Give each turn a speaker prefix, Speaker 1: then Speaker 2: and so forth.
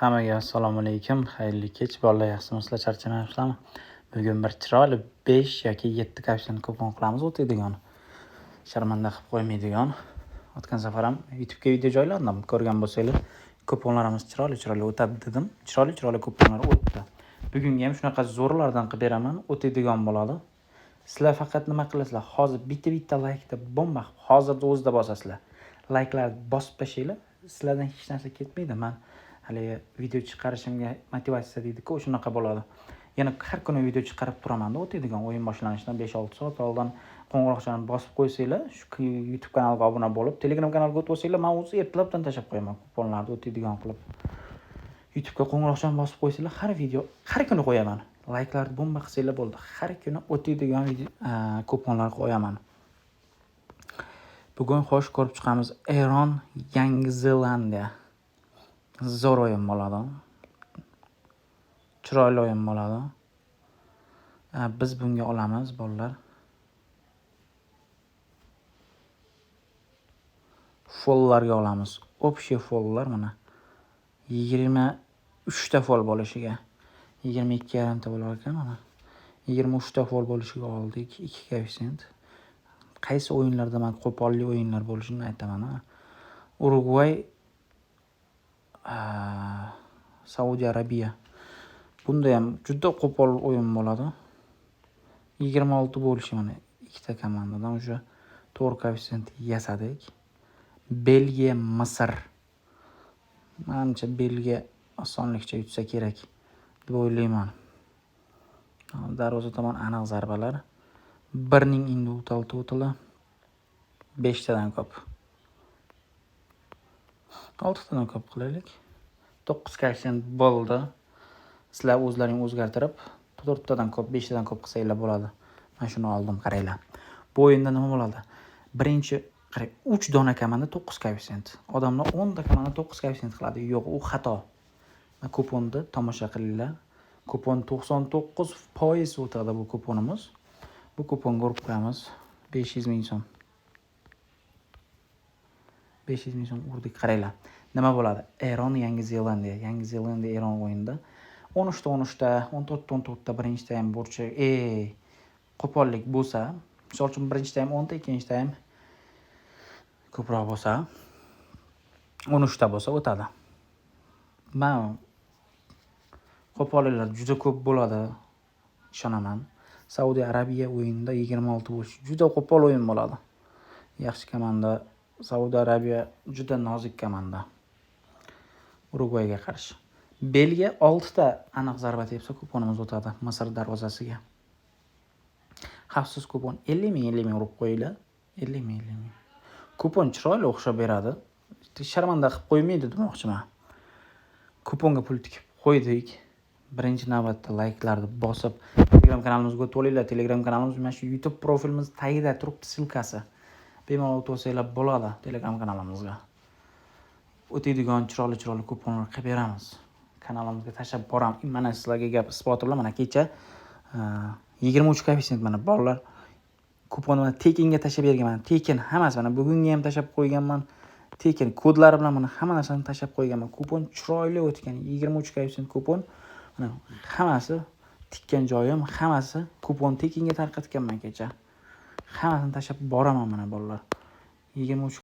Speaker 1: Hammaga assalomu alaykum. Xayrli kech bolalar, yaxshimisizlar? Charchamayapsizlarmi? Bugun bir chiroyli 5 yoki 7 koefitsient kupon qilamiz, o'tadigan. Sharmanda qilib qo'ymaydigan. O'tgan safar ham YouTube'ga video joyladim. Ko'rgan bo'lsangiz, kuponlarimiz chiroyli o'tadi dedim. Chiroyli kuponlar o'tdi. Bugunga ham shunaqa zo'rlardan qilib beraman, o'tadigan bo'ladi. Sizlar faqat nima qilasizlar? Hozir bitta laykda bomba hozirda o'zida bosasizlar. Layklarni bosib tashlaylar. Sizlardan hech narsa ketmaydi. Men hali video chiqarishimga motivatsiya deydi-ku, shunaqa bo'ladi. Yana har kuni video chiqarib turaman-da, o'tadigan o'yin boshlanishidan 5-6 soat oldin qo'ng'iroqchani bosib qo'ysanglar, shu YouTube kanaliga obuna bo'lib, Telegram kanaliga o'tib olsanglar, men o'zi ertalabdan tashlab qo'yaman kuponlarni o'tadigan qilib. YouTube'ga qo'ng'iroqchani bosib qo'ysanglar, har kuni qo'yaman. Layklarni bomba qilsanglar bo'ldi. Har kuni o'tadigan kuponlar qo'yaman. Bugun xo'sh ko'rib chiqamiz. Eron, Yangi Zelandiya. Zo'r o'yin bo'ladi. Chiroyli o'yin bo'ladi. Biz bunga olamiz, bolalar. Follarga olamiz. Общий follar mana. 23 ta fol bo'lishiga. 22,5 ta bo'lar ekan mana. 23 ta fol bo'lishiga oldik. 2 koeffitsient. Qaysi o'yinlarda men qo'polli o'yinlar bo'lishini aytaman. Urugvay, Saudiya Arabiya. Bunda ham juda qo'pol o'yin bo'ladi. 26 bo'lishi mana ikkita komandadan o'sha to'g'ri koeffitsient yasadik. Belgiya, Misr. Menimcha Belgiya osonlikcha yutsa kerak deb o'ylayman. Darvoza tomon aniq zarbalar. 1 ning individual totali 5 tadan ko'p. 6 tadan ko'p qilaylik. 9 koeffitsient bo'ldi. Sizlar o'zlaring o'zgartirib 4 tadan ko'p, 5 tadan ko'p qilsanglar bo'ladi. Men shuni oldim, qaranglar. Bu o'yinda nima bo'ladi? Birinchi, qarang, 3 dona komanda 9 koeffitsient. Odamlar 10 ta komanda 9 koeffitsient qiladi. Yo'q, u xato. Kuponni tomosha qilinglar. Kupon 99% o'tadi bu kuponimiz. Bu kuponga urib qo'yamiz 500 ming so'm. 500 ming so'm urdik, qaranglar. Nima bo'ladi? Eron, Yangi Zelandiya. Yangi Zelandiya Eron o'yinida 13 ta, 14 ta birinchi taym burchi, qo'pollik bo'lsa, misol uchun birinchi taym 10 ta, ikkinchi taym ko'proq bo'lsa, 13 ta bo'lsa o'tadi. Men qo'polliklar juda ko'p bo'ladi, ishonaman. Saudiya Arabiya o'yinida 26 bo'lish juda qo'pol o'yin bo'ladi. Yaxshi komanda. Saudiya Arabiya juda nozik komanda. Urugvayga qarshi. Belgiya 6 ta aniq zarba tepsa kuponimiz o'tadi Misr darvozasiga. Xavfsiz kupon 50 ming urib qo'yinglar. 50 ming. Kupon chiroyli o'xshab beradi. Sharmanda qilib qo'ymaydi demoqchiman. Kuponga pul tikib qo'ydik. Birinchi navbatda layklarni bosib, Telegram kanalimizga o'tib olinglar. Telegram kanalimiz mana shu YouTube profilimiz tagida turibdi, silkasi. Bemalol o'tib olsanglar bo'ladi Telegram kanalimizga. O'tadigan chiroyli kuponlar qilib beramiz. Kanalimizga tashlab boram. Mana sizlarga gap isbotlar. Mana kecha 23 koeffitsient mana bolalar kuponni tekinga tashlab berganman. Tekin hammasi mana bugunga ham tashlab qo'yganman. Tekin kodlari bilan mana hamma narsani tashlab qo'yganman. Kupon chiroyli o'tgan. 23 koeffitsient kupon. Mana hammasi tikkan joyim, hammasi kupon tekinga tarqatganman kecha. Hammasini tashlab boraman mana bolalar. 23